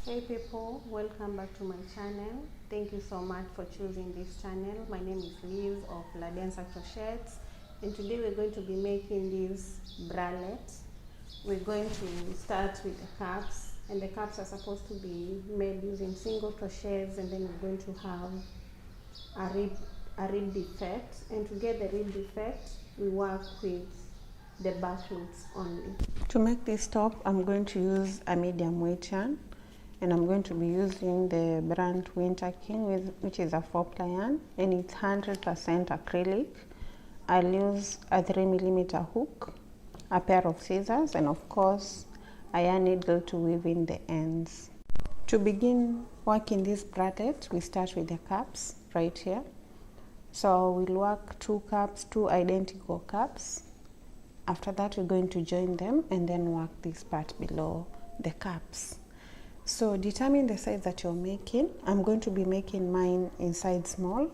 Hey people, welcome back to my channel. Thank you so much for choosing this channel. My name is Liz of ladensercrotchets, and today we're going to be making these bralettes. We're going to start with the cups, and the cups are supposed to be made using single crochets, and then we're going to have a rib defect, and to get the rib defect we work with the back loops only. To make this top, I'm going to use a medium weight yarn, and I'm going to be using the brand Winter King, which is a 4-ply yarn, and it's 100% acrylic. I'll use a 3mm hook, a pair of scissors, and of course a yarn needle to weave in the ends. To begin working this bralette, we start with the cups right here. So we'll work 2 cups, 2 identical cups. After that, we're going to join them and then work this part below the cups. So determine the size that you're making. I'm going to be making mine in size small,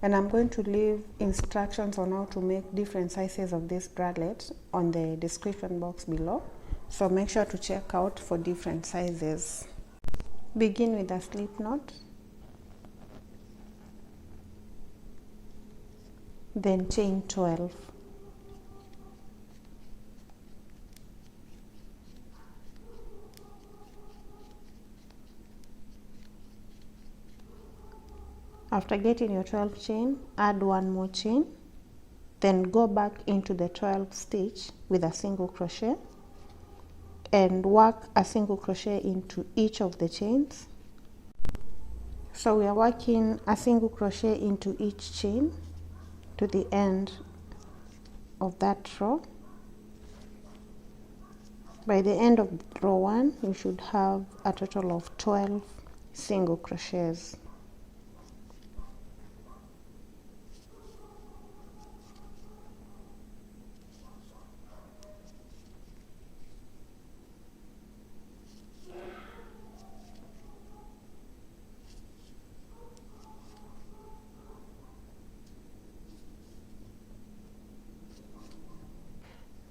and I'm going to leave instructions on how to make different sizes of this bralette on the description box below. So make sure to check out for different sizes. Begin with a slip knot, then chain 12. After getting your 12th chain, add 1 more chain, then go back into the 12th stitch with a single crochet and work a single crochet into each of the chains. So we are working a single crochet into each chain to the end of that row. By the end of row 1, you should have a total of 12 single crochets.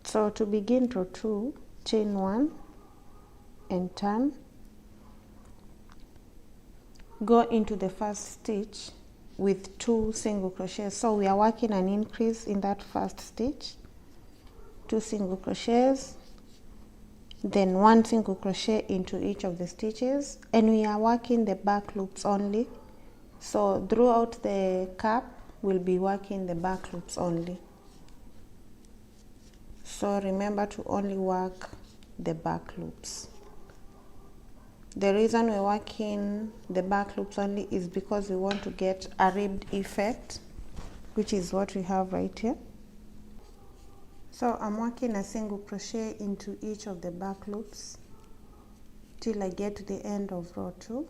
So to begin row 2, chain 1 and turn. Go into the first stitch with 2 single crochets. So we are working an increase in that first stitch. 2 single crochets, then 1 single crochet into each of the stitches, and we are working the back loops only. So throughout the cap, we'll be working the back loops only. So remember to only work the back loops. The reason we're working the back loops only is because we want to get a ribbed effect, which is what we have right here. So I'm working a single crochet into each of the back loops till I get to the end of row 2.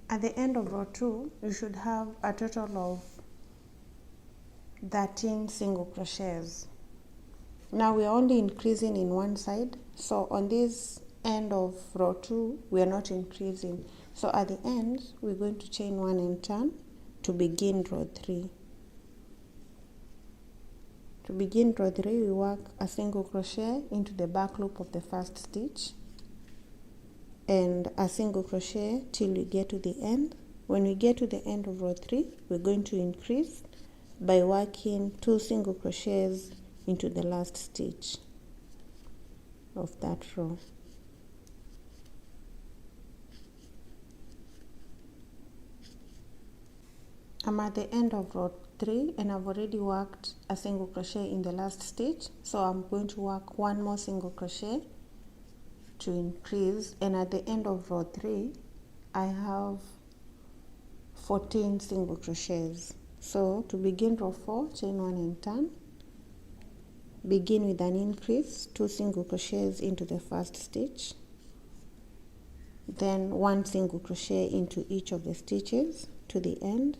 At the end of row 2, you should have a total of 13 single crochets. Now we are only increasing in one side, so on this end of row 2, we are not increasing. So at the end, we're going to chain 1 and turn to begin row 3. To begin row 3, we work a single crochet into the back loop of the first stitch and a single crochet till we get to the end. When we get to the end of row 3, we're going to increase by working 2 single crochets into the last stitch of that row. I'm at the end of row 3 and I've already worked a single crochet in the last stitch, so I'm going to work 1 more single crochet to increase, and at the end of row 3 I have 14 single crochets. So to begin row 4, chain 1 and turn. Begin with an increase, 2 single crochets into the first stitch, then 1 single crochet into each of the stitches to the end.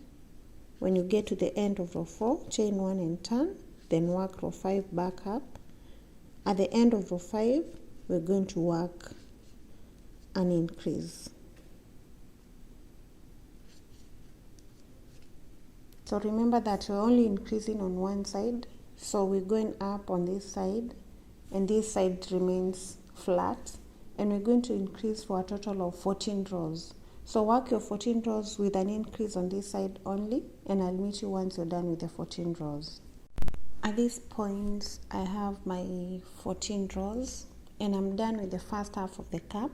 When you get to the end of row 4, chain 1 and turn, then work row 5 back up. At the end of row 5, we're going to work an increase. So remember that we're only increasing on one side, so we're going up on this side, and this side remains flat, and we're going to increase for a total of 14 rows. So work your 14 rows with an increase on this side only, and I'll meet you once you're done with the 14 rows. At this point, I have my 14 rows, and I'm done with the first half of the cap.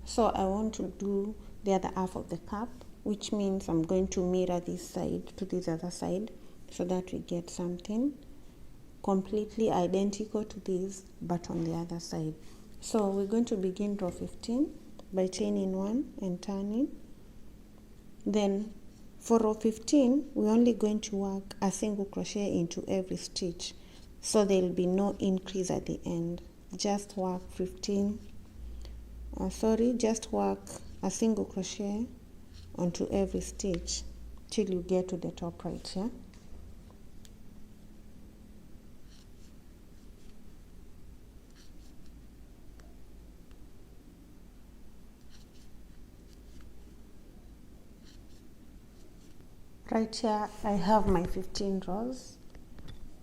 So I want to do the other half of the cap, which means I'm going to mirror this side to this other side so that we get something completely identical to this but on the other side. So we're going to begin row 15 by chaining 1 and turning. Then for row 15 we're only going to work a single crochet into every stitch, so there will be no increase at the end. Just work just work a single crochet onto every stitch till you get to the top right here. Right here I have my 15 rows.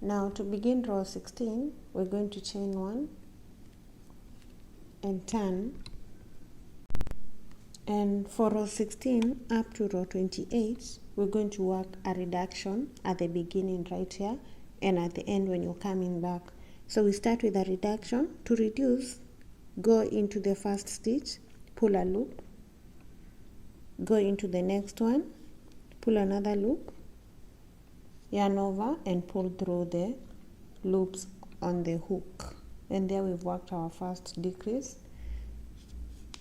Now to begin row 16, we're going to chain 1 and turn. And for row 16 up to row 28, we're going to work a reduction at the beginning right here and at the end when you're coming back. So we start with a reduction. To reduce, go into the first stitch, pull a loop, go into the next one, pull another loop, yarn over and pull through the loops on the hook. And there we've worked our first decrease.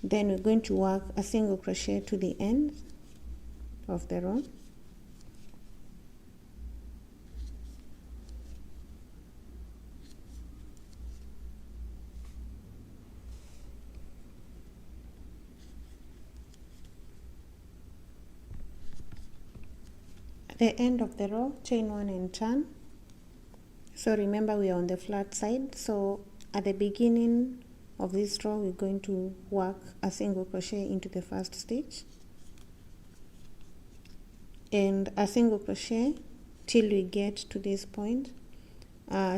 Then we're going to work a single crochet to the end of the row. At the end of the row, chain 1 and turn. So remember we are on the flat side, so at the beginning of this row we're going to work a single crochet into the first stitch and a single crochet till we get to this point,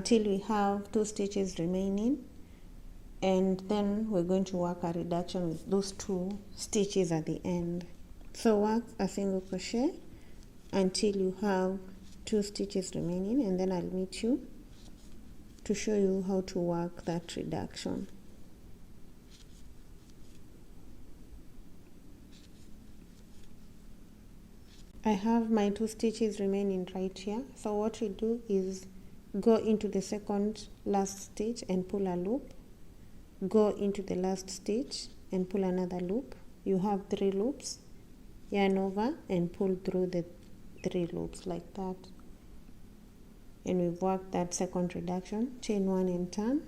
till we have 2 stitches remaining, and then we're going to work a reduction with those 2 stitches at the end. So work a single crochet until you have 2 stitches remaining, and then I'll meet you to show you how to work that reduction. I have my 2 stitches remaining right here. So what we do is go into the second last stitch and pull a loop, go into the last stitch and pull another loop. You have 3 loops, yarn over and pull through the 3 loops like that, and we've worked that second reduction. Chain 1 and turn.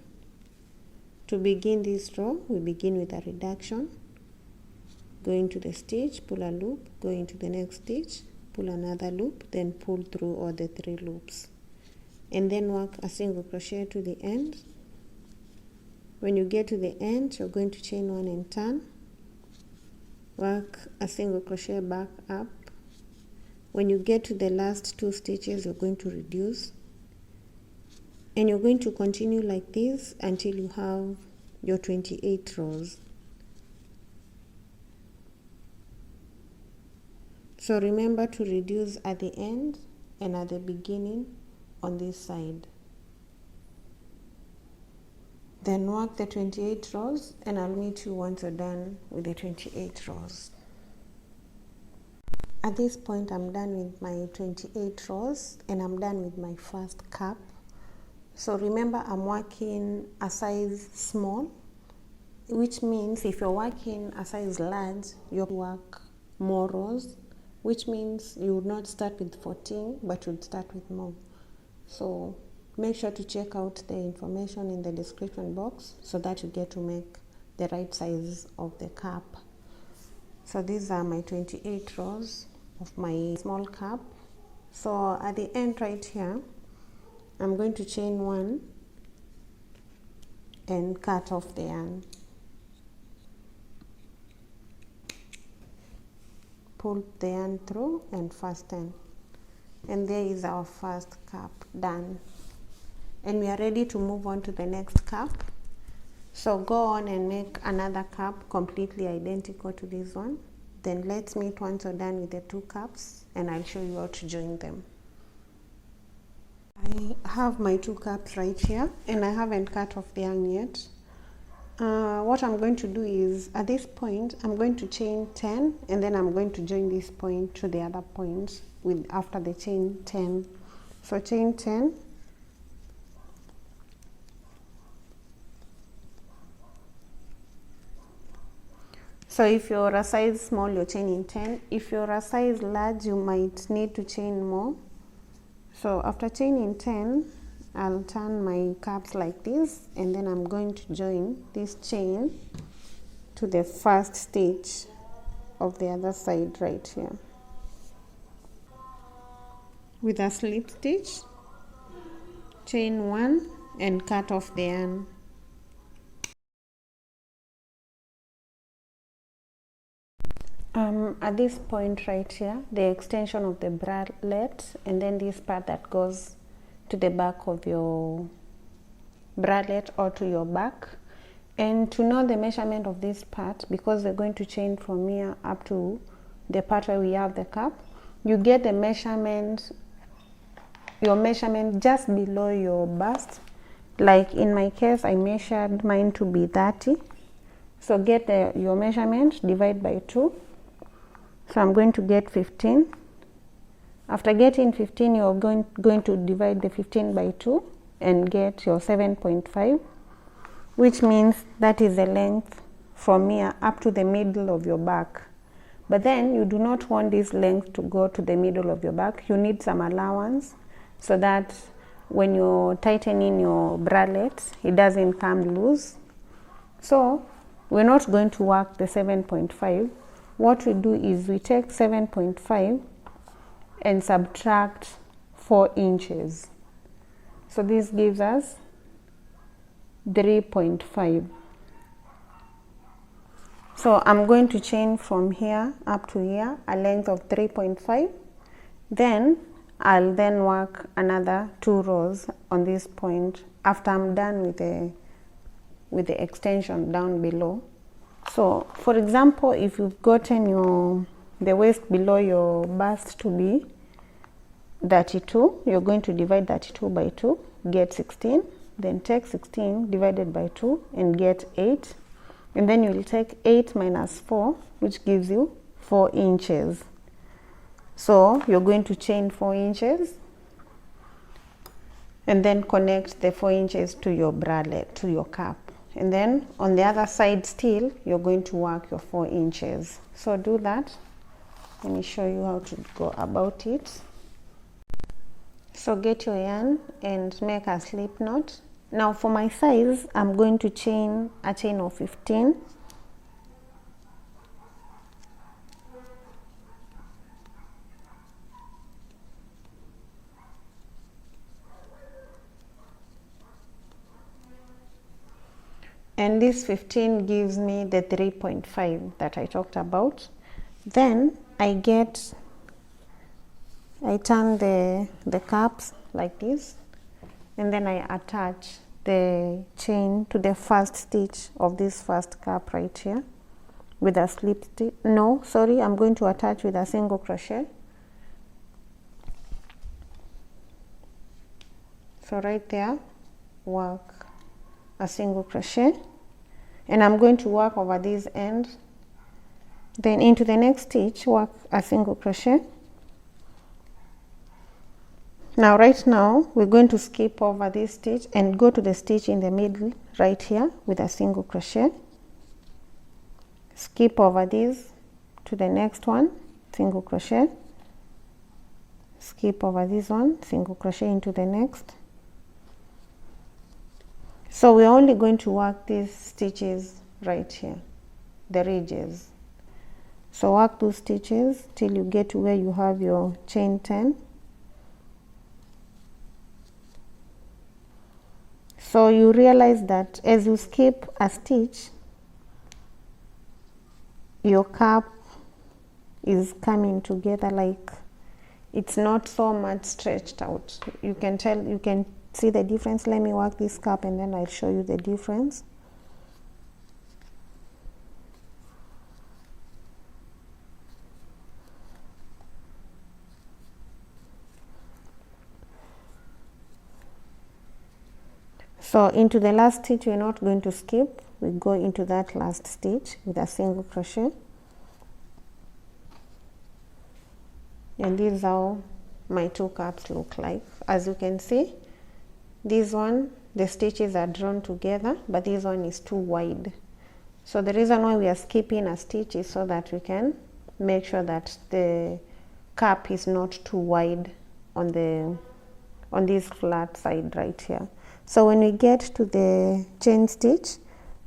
To begin this row, we begin with a reduction, go into the stitch, pull a loop, go into the next stitch, pull another loop, then pull through all the 3 loops, and then work a single crochet to the end. When you get to the end, you're going to chain 1 and turn, work a single crochet back up. When you get to the last 2 stitches, you're going to reduce, and you're going to continue like this until you have your 28 rows. So remember to reduce at the end and at the beginning on this side. Then work the 28 rows, and I'll meet you once you're done with the 28 rows. At this point I'm done with my 28 rows and I'm done with my first cap. So remember I'm working a size small, which means if you're working a size large, you'll work more rows, which means you would not start with 14 but you'd start with more. So make sure to check out the information in the description box so that you get to make the right size of the cap. So these are my 28 rows of my small cap. So at the end right here, I'm going to chain 1 and cut off the yarn. Pull the yarn through and fasten. And there is our first cap done, and we are ready to move on to the next cap. So go on and make another cap completely identical to this one. Then let's meet once you're done with the 2 caps, and I'll show you how to join them. I have my 2 caps right here, and I haven't cut off the yarn yet. What I'm going to do is, at this point I'm going to chain 10, and then I'm going to join this point to the other point with after the chain 10. So chain 10, so if you're a size small, you're chaining 10. If you're a size large, you might need to chain more. So after chaining 10, I'll turn my caps like this, and then I'm going to join this chain to the first stitch of the other side right here with a slip stitch, chain 1 and cut off the yarn. At this point right here, the extension of the bralette, and then this part that goes to the back of your bralette or to your back. And to know the measurement of this part, because we're going to chain from here up to the part where we have the cap, you get the measurement, your measurement just below your bust. Like in my case, I measured mine to be 30. So get your measurement, divide by 2. So I'm going to get 15. After getting 15, you're going to divide the 15 by 2 and get your 7.5, which means that is the length from here up to the middle of your back. But then you do not want this length to go to the middle of your back. You need some allowance so that when you're tightening your bralette, it doesn't come loose. So we're not going to work the 7.5. What we do is we take 7.5 and subtract 4 inches. So this gives us 3.5. So I'm going to chain from here up to here a length of 3.5. Then I'll then work another 2 rows on this point after I'm done with the extension down below. So for example, if you've gotten the waist below your bust to be 32, you're going to divide 32 by 2, get 16, then take 16 divided by 2 and get 8, and then you'll take 8 minus 4, which gives you 4 inches. So you're going to chain 4 inches and then connect the 4 inches to your bralette, to your cap. And then on the other side still, you're going to work your 4 inches. So do that. Let me show you how to go about it. So get your yarn and make a slip knot. Now for my size, I'm going to chain a chain of 15. And this 15 gives me the 3.5 that I talked about. Then I turn the caps like this, and then I attach the chain to the first stitch of this first cap right here with a slip stitch. No, sorry, I'm going to attach with a single crochet. So right there, work a single crochet, and I'm going to work over this end. Then into the next stitch, work a single crochet. Now right now we're going to skip over this stitch and go to the stitch in the middle right here with a single crochet. Skip over this to the next one, single crochet. Skip over this one, single crochet into the next. So we're only going to work these stitches right here, the ridges. So work those stitches till you get to where you have your chain 10. So you realize that as you skip a stitch, your cap is coming together, like it's not so much stretched out. You can tell, you can see the difference. Let me work this cap and then I'll show you the difference. So into the last stitch we're not going to skip, we go into that last stitch with a single crochet, and this is how my two caps look like. As you can see, this one, the stitches are drawn together, but this one is too wide. So the reason why we are skipping a stitch is so that we can make sure that the cap is not too wide on this flat side right here. So when we get to the chain stitch,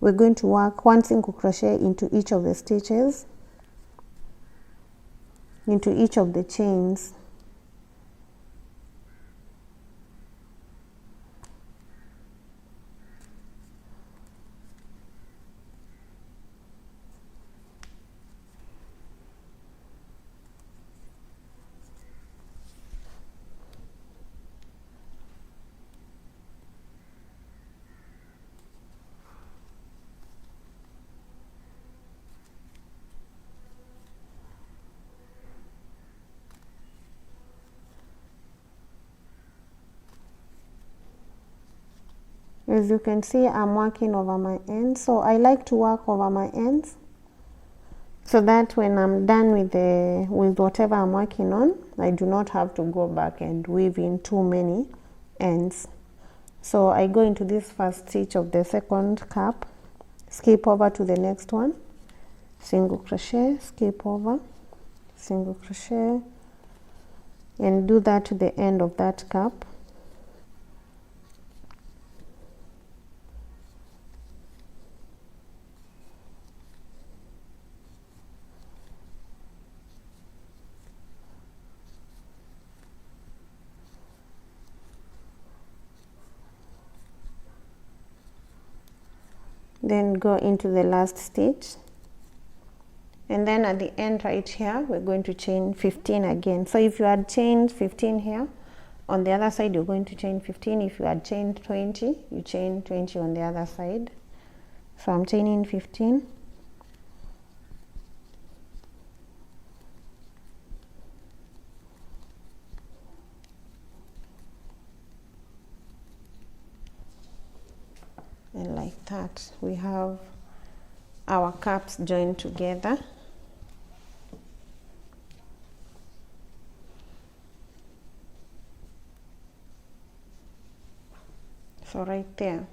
we're going to work one single crochet into each of the stitches, into each of the chains. As you can see, I'm working over my ends. So I like to work over my ends so that when I'm done with whatever I'm working on, I do not have to go back and weave in too many ends. So I go into this first stitch of the second cap, skip over to the next one, single crochet, skip over, single crochet, and do that to the end of that cap. Then go into the last stitch, and then at the end right here we're going to chain 15 again. So if you had chained 15 here, on the other side you're going to chain 15. If you had chained 20, you chain 20 on the other side. So I'm chaining 15. And like that, we have our caps joined together. So right there.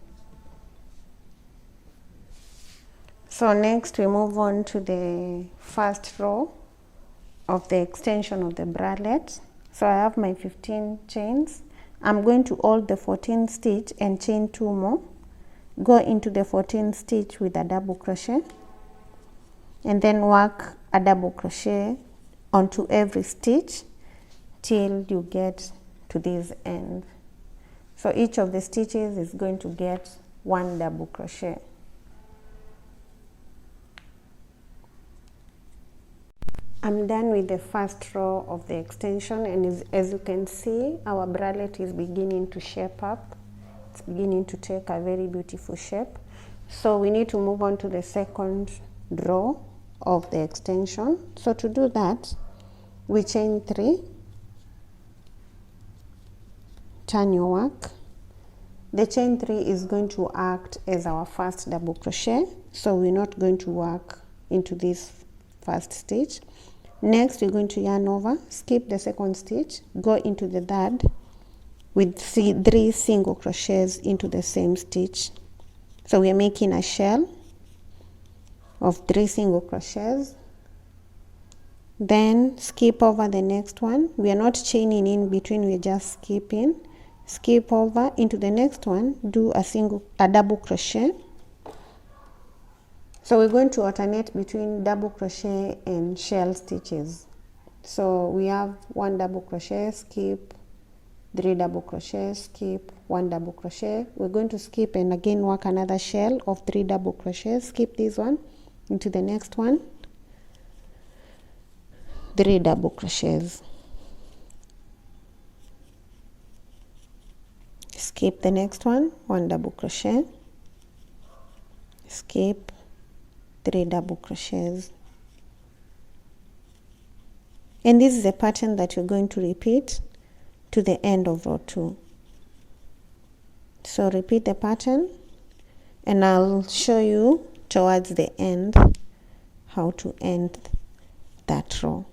So next we move on to the first row of the extension of the bralette. So I have my 15 chains. I'm going to hold the 14th stitch and chain 2 more. Go into the 14th stitch with a double crochet, and then work a double crochet onto every stitch till you get to this end. So each of the stitches is going to get 1 double crochet. I'm done with the first row of the extension, and as you can see, our bralette is beginning to shape up. It's beginning to take a very beautiful shape. So we need to move on to the second row of the extension. So to do that, we chain 3, turn your work. The chain 3 is going to act as our first double crochet, so we're not going to work into this first stitch. Next we're going to yarn over, skip the second stitch, go into the third with 3 single crochets into the same stitch. So we are making a shell of 3 single crochets. Then skip over the next one. We are not chaining in between, we are just skipping. Skip over into the next one, do a double crochet. So we're going to alternate between double crochet and shell stitches. So we have 1 double crochet, skip, 3 double crochet, skip, 1 double crochet. We're going to skip and again work another shell of 3 double crochets, skip this one into the next one, 3 double crochets. skip the next one, 1 double crochet, skip 3 double crochets, and this is a pattern that you're going to repeat to the end of row 2. So repeat the pattern, and I'll show you towards the end how to end that row.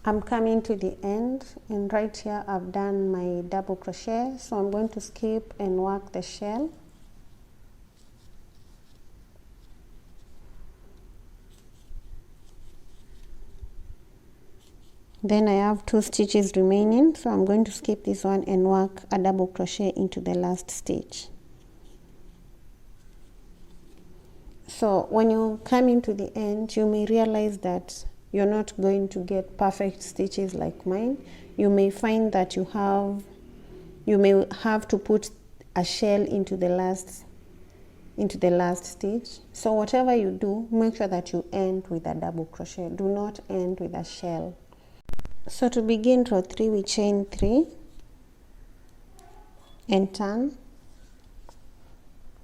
I'm coming to the end, and right here I've done my double crochet, so I'm going to skip and work the shell. Then I have 2 stitches remaining, so I'm going to skip this one and work a double crochet into the last stitch. So when you come into the end, you may realize that you're not going to get perfect stitches like mine. You may find that you may have to put a shell into the last stitch. So whatever you do, make sure that you end with a double crochet. Do not end with a shell. So to begin row 3, we chain 3 and turn.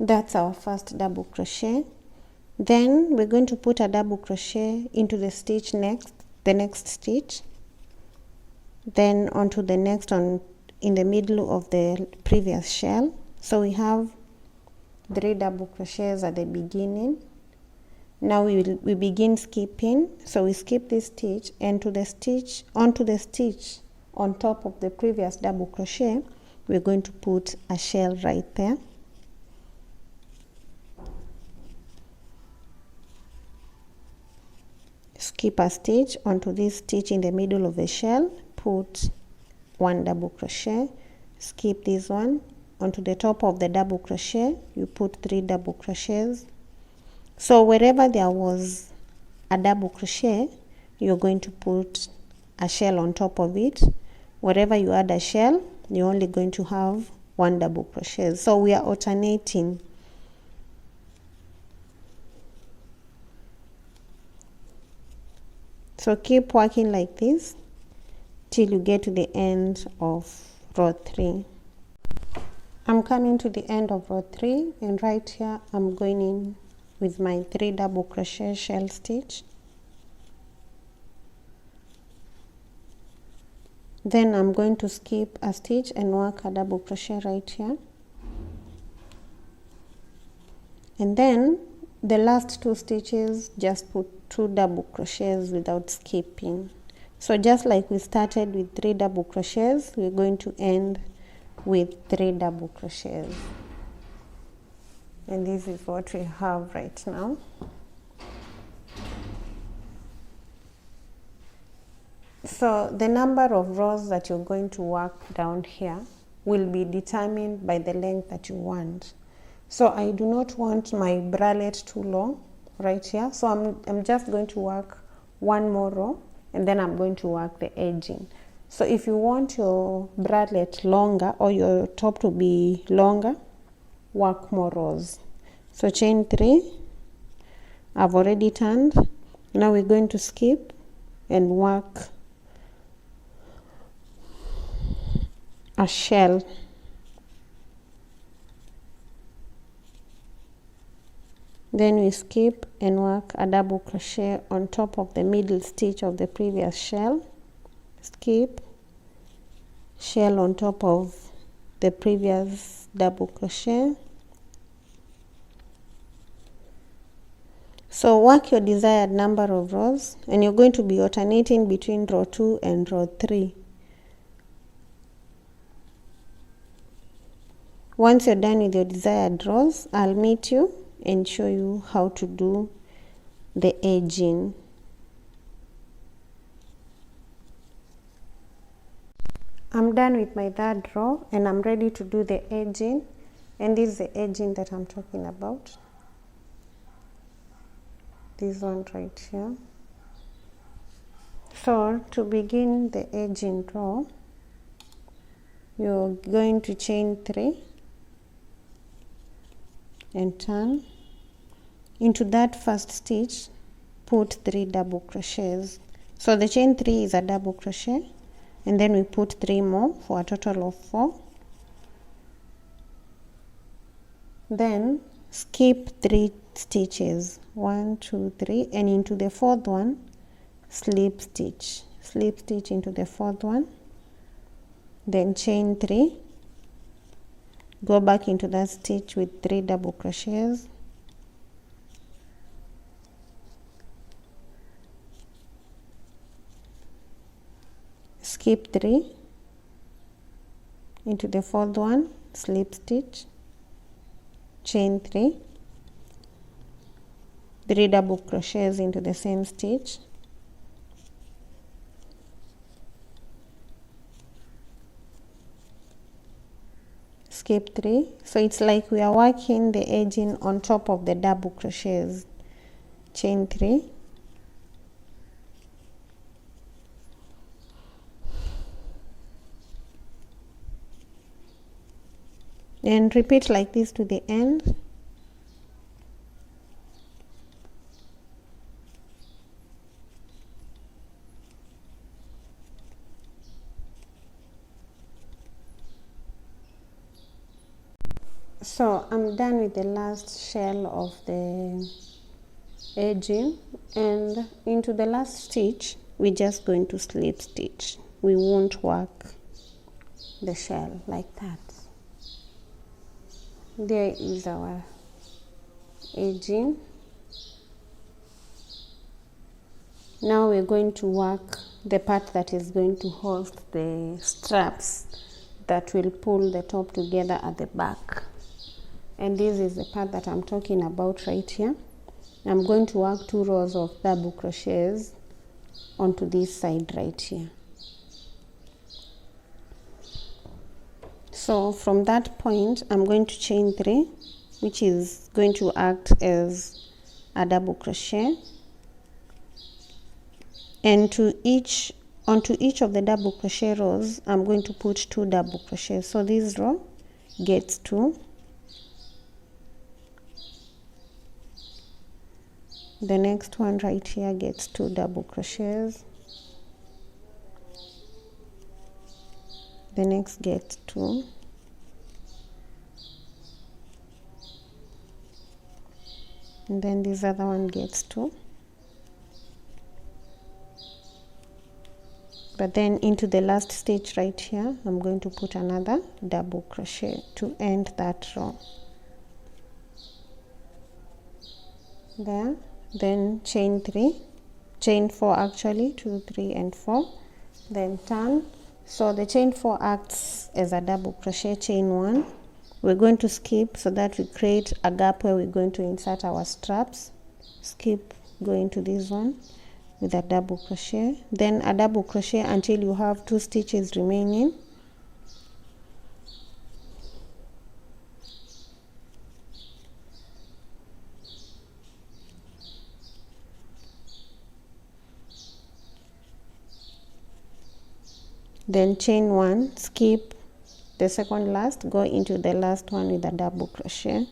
That's our first double crochet. Then we're going to put a double crochet into the next stitch, then onto the next one in the middle of the previous shell. So we have 3 double crochets at the beginning. Now we begin skipping. So we skip this stitch, and onto the stitch on top of the previous double crochet, we're going to put a shell right there. Skip a stitch onto this stitch in the middle of the shell, put 1 double crochet, skip this one, onto the top of the double crochet you put 3 double crochets. So wherever there was a double crochet, you're going to put a shell on top of it. Wherever you add a shell, you're only going to have 1 double crochet. So we are alternating. So keep working like this till you get to the end of row 3. I'm coming to the end of row 3, and right here I'm going in with my 3 double crochet shell stitch. Then I'm going to skip a stitch and work a double crochet right here. And then the last 2 stitches, just put 2 double crochets without skipping. So just like we started with 3 double crochets, we're going to end with 3 double crochets. And this is what we have right now. So the number of rows that you're going to work down here will be determined by the length that you want. So I do not want my bralette too long right here. So I'm just going to work 1 more row, and then I'm going to work the edging. So if you want your bralette longer or your top to be longer, work more rows. So chain 3, I've already turned. Now we're going to skip and work a shell. Then we skip and work a double crochet on top of the middle stitch of the previous shell. Skip, shell on top of the previous double crochet. So work your desired number of rows, and you're going to be alternating between row 2 and row 3. Once you're done with your desired rows, I'll meet you and show you how to do the edging. I'm done with my third row and I'm ready to do the edging, and this is the edging that I'm talking about, this one right here. So to begin the edging row, you're going to chain 3 and turn. Into that first stitch, put 3 double crochets. So the chain 3 is a double crochet, and then we put 3 more for a total of 4. Then skip 3 stitches, 1 2 3, and into the 4th one slip stitch into the 4th one, then chain 3, go back into that stitch with 3 double crochets, skip 3, into the 4th one slip stitch, chain 3, 3 double crochets into the same stitch, skip 3. So it's like we are working the edging on top of the double crochets. Chain 3, and repeat like this to the end. So I'm done with the last shell of the edging, and into the last stitch we're just going to slip stitch. We won't work the shell like that. There is our edging. Now we're going to work the part that is going to hold the straps that will pull the top together at the back, and this is the part that I'm talking about right here. I'm going to work 2 rows of double crochets onto this side right here. So from that point I'm going to chain 3, which is going to act as a double crochet, and onto each of the double crochet rows I'm going to put 2 double crochets. So this row gets 2, the next one right here gets 2 double crochets, the next gets 2, and then this other one gets 2. But then into the last stitch right here I'm going to put another double crochet to end that row there. Then chain 4 actually, 2 3 and 4, then turn. So the chain 4 acts as a double crochet, chain 1, we're going to skip so that we create a gap where we're going to insert our straps. Skip, go into this one with a double crochet, then a double crochet until you have 2 stitches remaining. Then chain 1, skip the second last, go into the last one with a double crochet,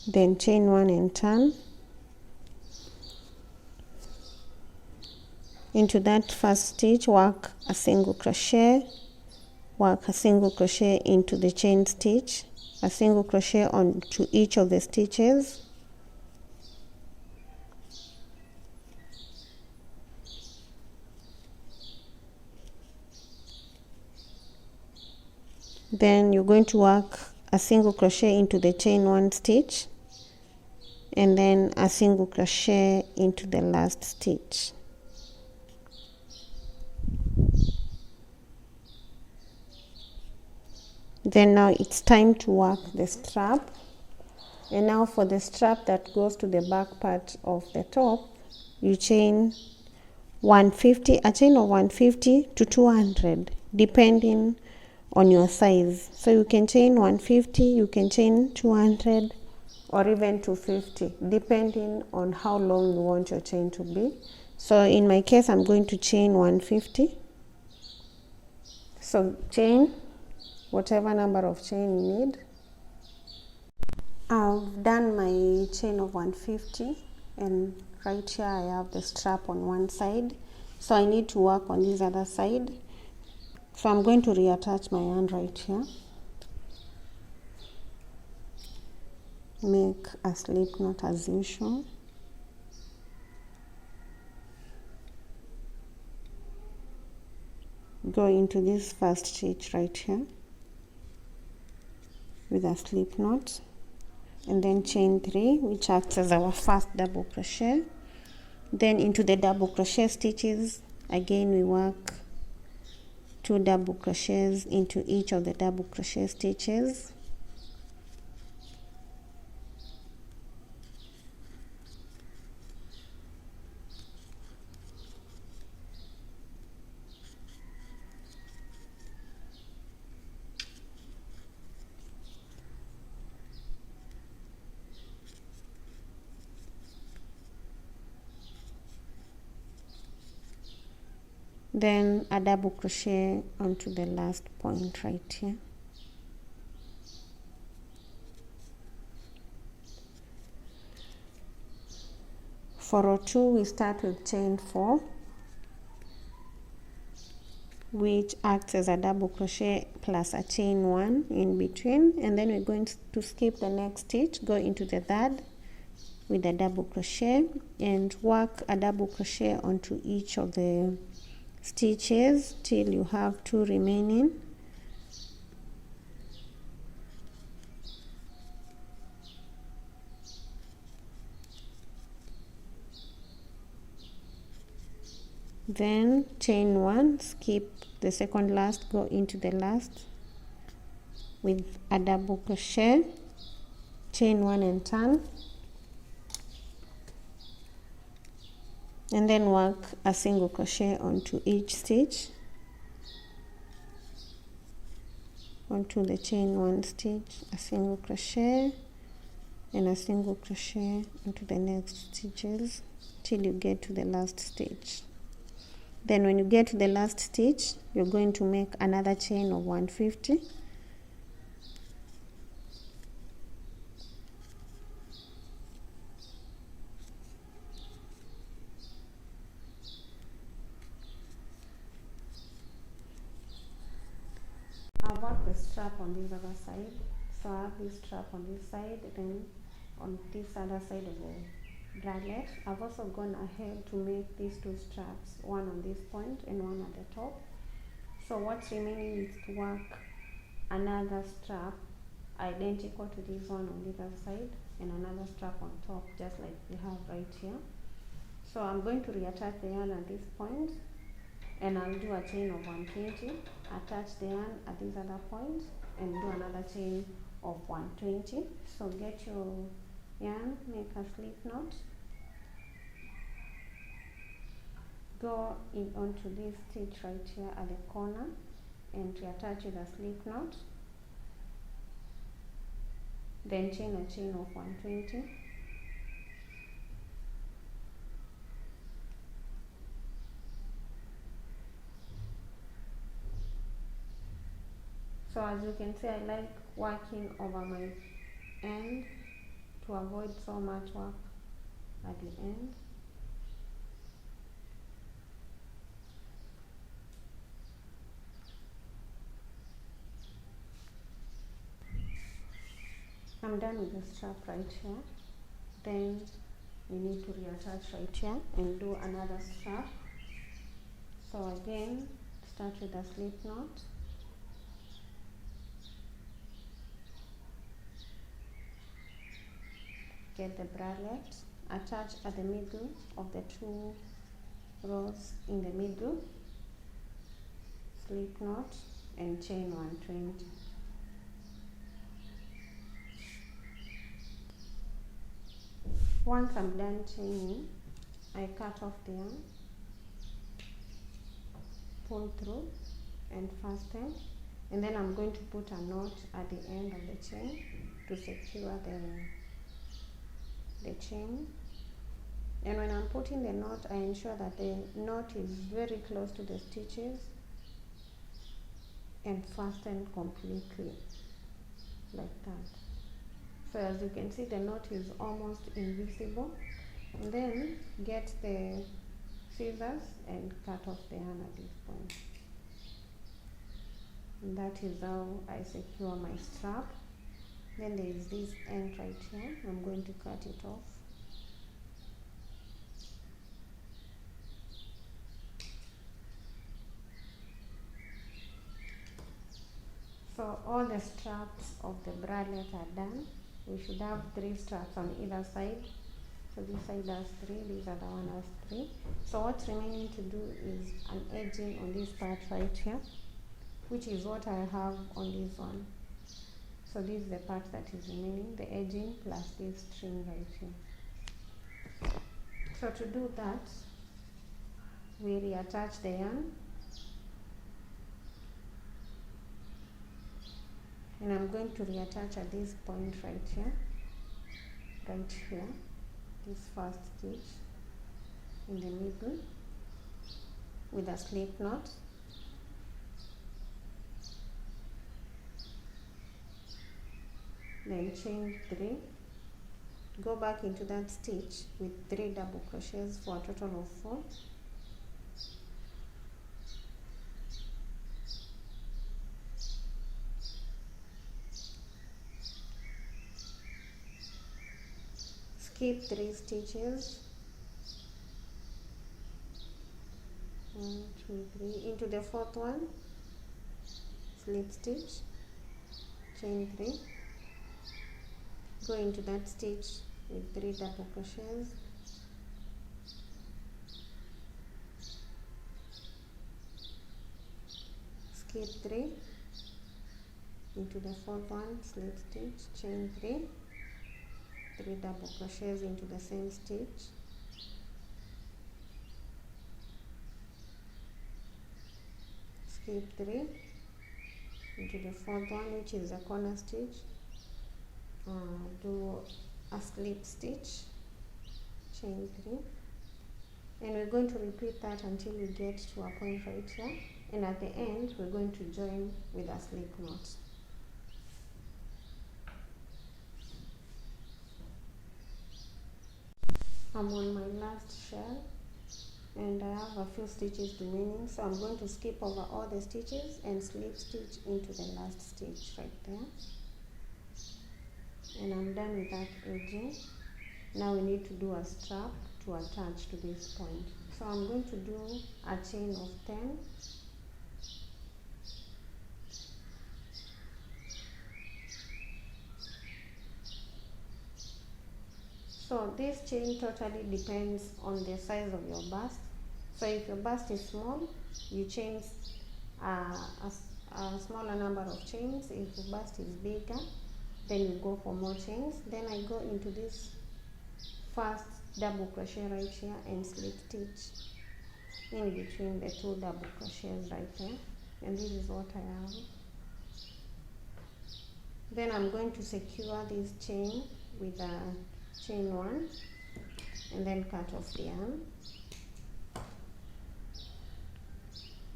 then chain 1 and turn. Into that first stitch work a single crochet, work a single crochet into the chain stitch, a single crochet onto each of the stitches, then you're going to work a single crochet into the chain 1 stitch, and then a single crochet into the last stitch. Then now it's time to work the strap. And now for the strap that goes to the back part of the top, you chain 150, a chain of 150 to 200 depending on your size. So you can chain 150, you can chain 200, or even 250 depending on how long you want your chain to be. So in my case, I'm going to chain 150. So chain whatever number of chain you need. I've done my chain of 150, and right here I have the strap on one side, so I need to work on this other side. So I'm going to reattach my yarn right here, make a slip knot as usual, go into this first stitch right here with a slip knot, and then chain 3, which acts as our first double crochet. Then into the double crochet stitches, again we work 2 double crochets into each of the double crochet stitches. Then a double crochet onto the last point right here. For row 2, we start with chain 4, which acts as a double crochet plus a chain 1 in between, and then we're going to skip the next stitch, go into the third with a double crochet, and work a double crochet onto each of the stitches till you have 2 remaining. Then chain 1, skip the second last, go into the last with a double crochet, chain 1 and turn, and then work a single crochet onto each stitch, onto the chain 1 stitch, a single crochet and a single crochet into the next stitches till you get to the last stitch. Then when you get to the last stitch, you're going to make another chain of 150. I've worked the strap on this other side, so I have this strap on this side, then on this other side of the bralette, I've also gone ahead to make these 2 straps, one on this point and one at the top. So what's remaining is to work another strap identical to this one on the other side, and another strap on top, just like we have right here. So I'm going to reattach the yarn at this point, and I'll do a chain of 120, attach the yarn at this other point, and do another chain of 120. So get your yarn, make a slip knot, go in onto this stitch right here at the corner, and reattach with a slip knot, then chain a chain of 120, so as you can see, I like working over my end to avoid so much work at the end. I'm done with the strap right here. Then you need to reattach right here and do another strap. So again, start with a slip knot, get the bralette, attach at the middle of the 2 rows in the middle, slip knot and chain 120. Once I'm done chaining, I cut off the yarn, pull through and fasten, and then I'm going to put a knot at the end of the chain to secure the chain. And when I'm putting the knot, I ensure that the knot is very close to the stitches and fasten completely like that. So as you can see, the knot is almost invisible. And then get the scissors and cut off the yarn at this point. And that is how I secure my strap. Then there is this end right here. I'm going to cut it off. So all the straps of the bralette are done. We should have 3 straps on either side. So this side has 3, this other one has 3. So what's remaining to do is an edging on this part right here, which is what I have on this one. So this is the part that is remaining, the edging plus this string right here. So to do that, we reattach the yarn. And I'm going to reattach at this point right here, this first stitch in the middle with a slip knot. Then chain 3, go back into that stitch with 3 double crochets for a total of 4. Skip 3 stitches, 1, 2, 3, into the 4th one, slip stitch, chain 3, go into that stitch with 3 double crochets, skip 3, into the 4th one, slip stitch, chain 3, 3 double crochets into the same stitch, skip 3, into the 4th one, which is a corner stitch, do a slip stitch, chain 3, and we're going to repeat that until we get to a point right here, and at the end we're going to join with a slip knot. I'm on my last shell and I have a few stitches remaining, so I'm going to skip over all the stitches and slip stitch into the last stitch right there. And I'm done with that edging. Now we need to do a strap to attach to this point. So I'm going to do a chain of 10. So this chain totally depends on the size of your bust. So if your bust is small, you chain a smaller number of chains. If your bust is bigger, then you go for more chains. Then I go into this first double crochet right here and slip stitch in between the 2 double crochets right there, and this is what I have. Then I'm going to secure this chain with a chain 1 and then cut off the yarn,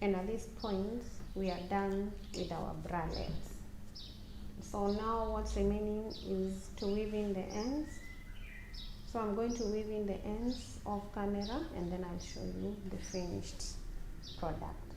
and at this point we are done with our bralettes. So now what's remaining is to weave in the ends. So I'm going to weave in the ends off camera and then I'll show you the finished product.